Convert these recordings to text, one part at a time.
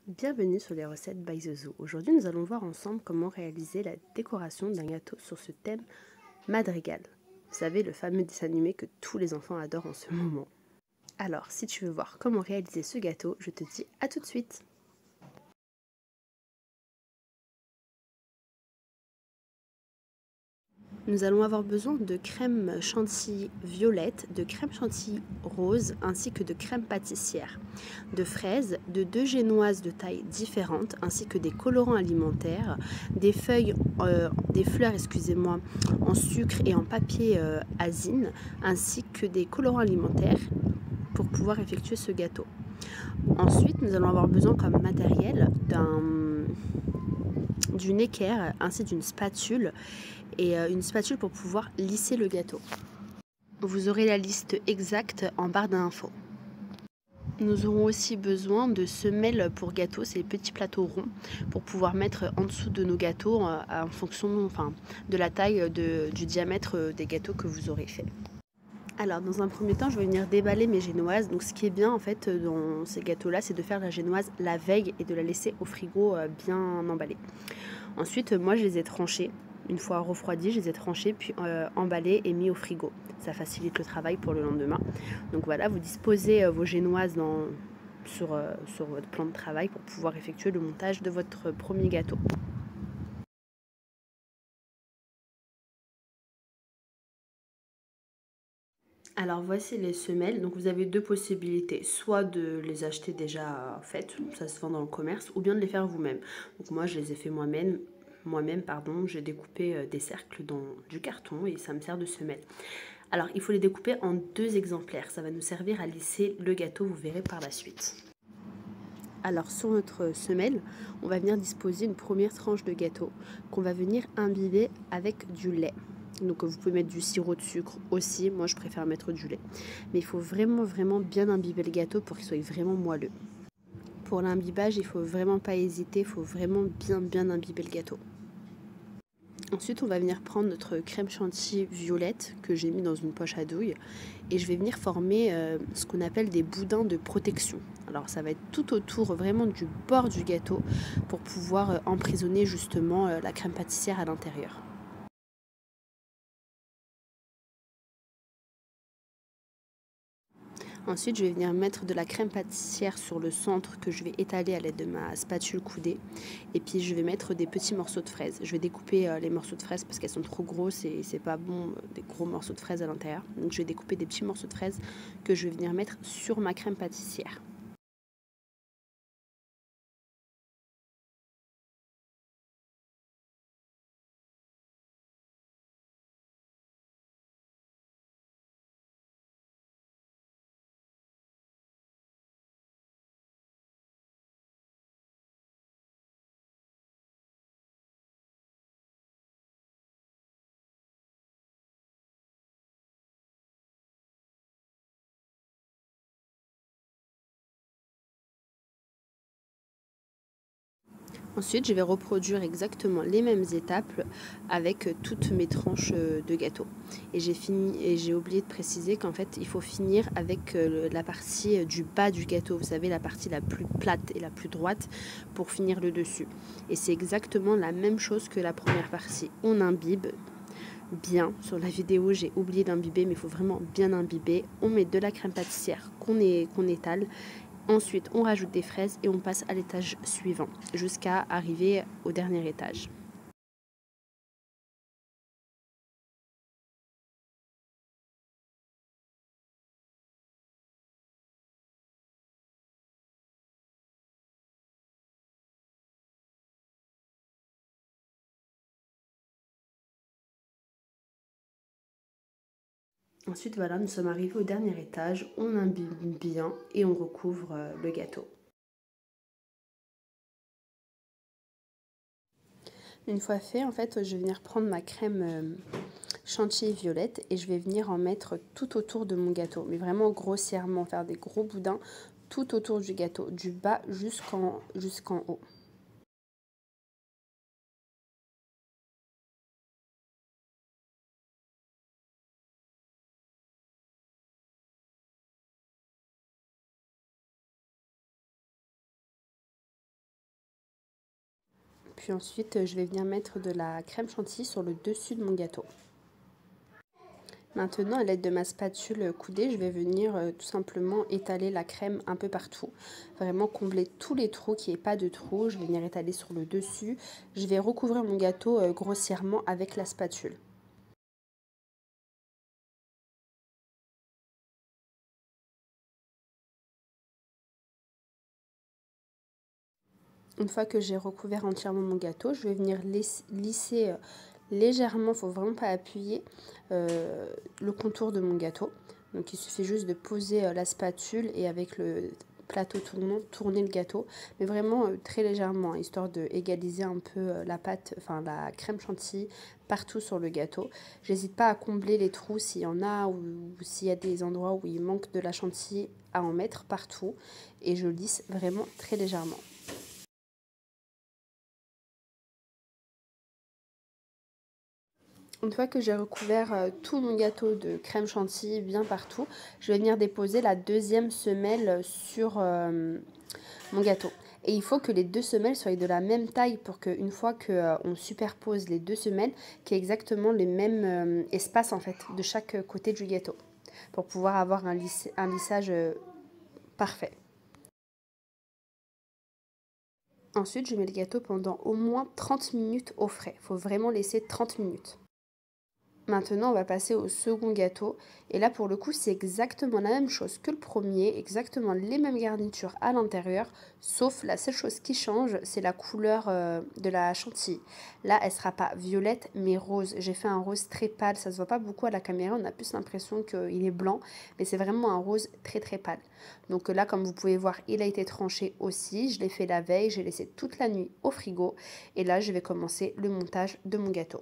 Bienvenue sur les recettes by The Zoo. Aujourd'hui, nous allons voir ensemble comment réaliser la décoration d'un gâteau sur ce thème Madrigal. Vous savez, le fameux dessin animé que tous les enfants adorent en ce moment. Alors, si tu veux voir comment réaliser ce gâteau, je te dis à tout de suite. Nous allons avoir besoin de crème chantilly violette, de crème chantilly rose ainsi que de crème pâtissière, de fraises, de 2 génoises de taille différente ainsi que des colorants alimentaires, des fleurs en sucre et en papier asine ainsi que des colorants alimentaires pour pouvoir effectuer ce gâteau. Ensuite, nous allons avoir besoin comme matériel d'une équerre ainsi d'une spatule et une spatule pour pouvoir lisser le gâteau. Vous aurez la liste exacte en barre d'infos. Nous aurons aussi besoin de semelles pour gâteaux, c'est les petits plateaux ronds pour pouvoir mettre en dessous de nos gâteaux en fonction de la taille du diamètre des gâteaux que vous aurez fait. Alors dans un premier temps, je vais venir déballer mes génoises. Donc ce qui est bien en fait dans ces gâteaux-là, c'est de faire la génoise la veille et de la laisser au frigo bien emballée. Ensuite, moi je les ai tranchées. Une fois refroidis, je les ai tranchés puis emballés et mis au frigo. Ça facilite le travail pour le lendemain. Donc voilà, vous disposez vos génoises sur votre plan de travail pour pouvoir effectuer le montage de votre premier gâteau. Alors voici les semelles, donc vous avez deux possibilités, soit de les acheter déjà faites, ça se vend dans le commerce, ou bien de les faire vous-même. Donc moi je les ai fait moi-même, j'ai découpé des cercles dans du carton et ça me sert de semelle. Alors il faut les découper en 2 exemplaires, ça va nous servir à lisser le gâteau, vous verrez par la suite. Alors sur notre semelle, on va venir disposer une première tranche de gâteau qu'on va venir imbiber avec du lait. Donc vous pouvez mettre du sirop de sucre aussi, moi je préfère mettre du lait. Mais il faut vraiment bien imbiber le gâteau pour qu'il soit vraiment moelleux. Pour l'imbibage, il faut vraiment pas hésiter, il faut vraiment bien imbiber le gâteau. Ensuite, on va venir prendre notre crème chantilly violette que j'ai mis dans une poche à douille et je vais venir former ce qu'on appelle des boudins de protection. Alors ça va être tout autour vraiment du bord du gâteau pour pouvoir emprisonner justement la crème pâtissière à l'intérieur. Ensuite, je vais venir mettre de la crème pâtissière sur le centre que je vais étaler à l'aide de ma spatule coudée. Et puis, je vais mettre des petits morceaux de fraises. Je vais découper les morceaux de fraises parce qu'elles sont trop grosses et c'est pas bon des gros morceaux de fraises à l'intérieur. Donc, je vais découper des petits morceaux de fraises que je vais venir mettre sur ma crème pâtissière. Ensuite, je vais reproduire exactement les mêmes étapes avec toutes mes tranches de gâteau. Et j'ai oublié de préciser qu'en fait, il faut finir avec la partie du bas du gâteau. Vous savez, la partie la plus plate et la plus droite pour finir le dessus. Et c'est exactement la même chose que la première partie. On imbibe bien. Sur la vidéo, j'ai oublié d'imbiber, mais il faut vraiment bien imbiber. On met de la crème pâtissière qu'on étale. Ensuite, on rajoute des fraises et on passe à l'étage suivant jusqu'à arriver au dernier étage. Ensuite, voilà, nous sommes arrivés au dernier étage. On imbibe bien et on recouvre le gâteau. Une fois fait, en fait, je vais venir prendre ma crème chantilly violette et je vais venir en mettre tout autour de mon gâteau, mais vraiment grossièrement, faire des gros boudins tout autour du gâteau, du bas jusqu'en haut. Puis ensuite, je vais venir mettre de la crème chantilly sur le dessus de mon gâteau. Maintenant, à l'aide de ma spatule coudée, je vais venir tout simplement étaler la crème un peu partout. Vraiment combler tous les trous, qu'il n'y ait pas de trous. Je vais venir étaler sur le dessus. Je vais recouvrir mon gâteau grossièrement avec la spatule. Une fois que j'ai recouvert entièrement mon gâteau, je vais venir lisser légèrement, il ne faut vraiment pas appuyer, le contour de mon gâteau. Donc il suffit juste de poser la spatule et avec le plateau tournant, tourner le gâteau, mais vraiment très légèrement, histoire de égaliser un peu la pâte, enfin la crème chantilly partout sur le gâteau. J'hésite pas à combler les trous s'il y en a ou s'il y a des endroits où il manque de la chantilly à en mettre partout et je lisse vraiment très légèrement. Une fois que j'ai recouvert tout mon gâteau de crème chantilly bien partout, je vais venir déposer la deuxième semelle sur mon gâteau. Et il faut que les deux semelles soient de la même taille pour qu'une fois qu'on superpose les deux semelles, qu'il y ait exactement les mêmes espaces en fait de chaque côté du gâteau pour pouvoir avoir un lissage parfait. Ensuite, je mets le gâteau pendant au moins 30 minutes au frais. Il faut vraiment laisser 30 minutes. Maintenant, on va passer au second gâteau. Et là, pour le coup, c'est exactement la même chose que le premier, exactement les mêmes garnitures à l'intérieur, sauf la seule chose qui change, c'est la couleur de la chantilly. Là, elle sera pas violette, mais rose. J'ai fait un rose très pâle, ça se voit pas beaucoup à la caméra, on a plus l'impression qu'il est blanc, mais c'est vraiment un rose très très pâle. Donc là, comme vous pouvez voir, il a été tranché aussi. Je l'ai fait la veille, j'ai laissé toute la nuit au frigo. Et là, je vais commencer le montage de mon gâteau.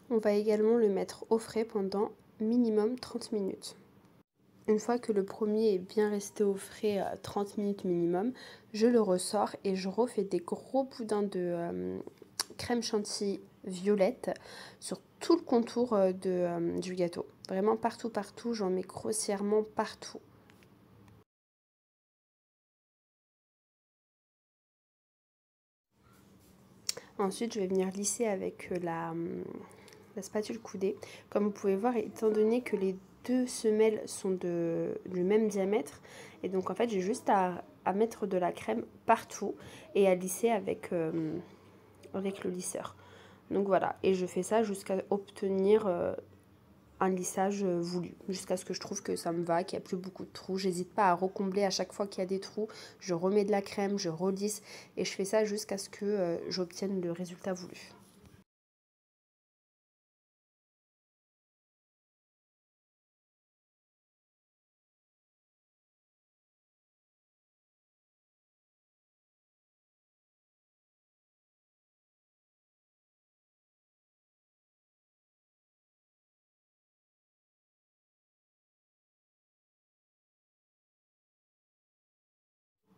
On va également le mettre au frais pendant minimum 30 minutes. Une fois que le premier est bien resté au frais 30 minutes minimum, je le ressors et je refais des gros boudins de crème chantilly violette sur tout le contour du gâteau. Vraiment partout, partout, j'en mets grossièrement partout. Ensuite, je vais venir lisser avec la spatule coudée. Comme vous pouvez voir, étant donné que les deux semelles sont du même diamètre, et donc en fait j'ai juste à mettre de la crème partout et à lisser avec le lisseur. Donc voilà, et je fais ça jusqu'à obtenir un lissage voulu, jusqu'à ce que je trouve que ça me va, qu'il n'y a plus beaucoup de trous. J'hésite pas à recombler à chaque fois qu'il y a des trous, je remets de la crème, je relisse et je fais ça jusqu'à ce que j'obtienne le résultat voulu.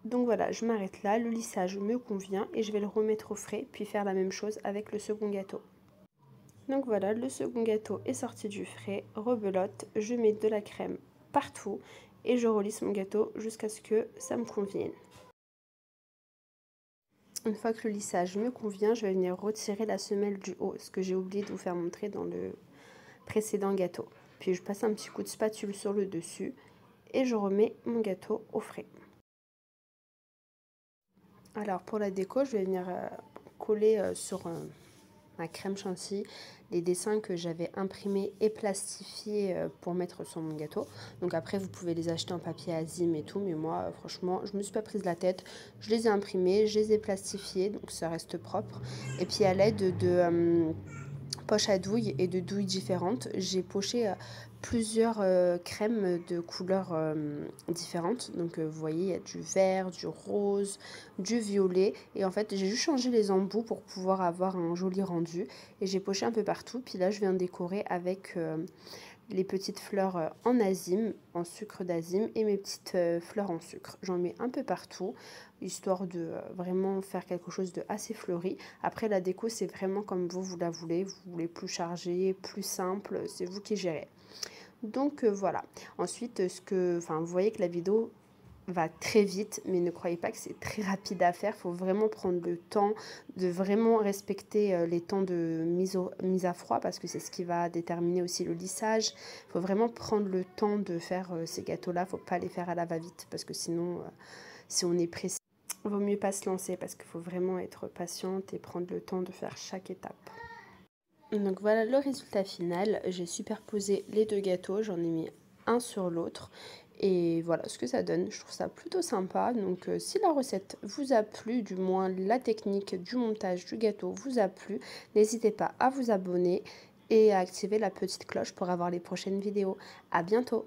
Donc voilà, je m'arrête là, le lissage me convient et je vais le remettre au frais, puis faire la même chose avec le second gâteau. Donc voilà, le second gâteau est sorti du frais, rebelote, je mets de la crème partout et je relisse mon gâteau jusqu'à ce que ça me convienne. Une fois que le lissage me convient, je vais venir retirer la semelle du haut, ce que j'ai oublié de vous faire montrer dans le précédent gâteau. Puis je passe un petit coup de spatule sur le dessus et je remets mon gâteau au frais. Alors pour la déco, je vais venir coller sur ma crème chantilly, les dessins que j'avais imprimés et plastifiés pour mettre sur mon gâteau. Donc après, vous pouvez les acheter en papier Azim et tout, mais moi, franchement, je me suis pas prise la tête. Je les ai imprimés, je les ai plastifiés, donc ça reste propre. Et puis à l'aide de poches à douille et de douilles différentes, j'ai poché plusieurs crèmes de couleurs différentes. Donc vous voyez, il y a du vert, du rose, du violet. Et en fait, j'ai juste changé les embouts pour pouvoir avoir un joli rendu. Et j'ai poché un peu partout. Puis là, je viens décorer avec les petites fleurs en azim, en sucre d'azim, et mes petites fleurs en sucre. J'en mets un peu partout, histoire de vraiment faire quelque chose de assez fleuri. Après, la déco, c'est vraiment comme vous la voulez. Vous voulez plus chargé, plus simple, c'est vous qui gérez. Donc voilà. Ensuite, vous voyez que la vidéo va très vite, mais ne croyez pas que c'est très rapide à faire. Il faut vraiment prendre le temps de vraiment respecter les temps de mise à froid, parce que c'est ce qui va déterminer aussi le lissage. Il faut vraiment prendre le temps de faire ces gâteaux-là. Il ne faut pas les faire à la va-vite, parce que sinon, si on est pressé, il vaut mieux pas se lancer, parce qu'il faut vraiment être patiente et prendre le temps de faire chaque étape. Donc voilà le résultat final. J'ai superposé les deux gâteaux, j'en ai mis un sur l'autre. Et voilà ce que ça donne, je trouve ça plutôt sympa. Donc si la recette vous a plu, du moins la technique du montage du gâteau vous a plu, n'hésitez pas à vous abonner et à activer la petite cloche pour avoir les prochaines vidéos. À bientôt!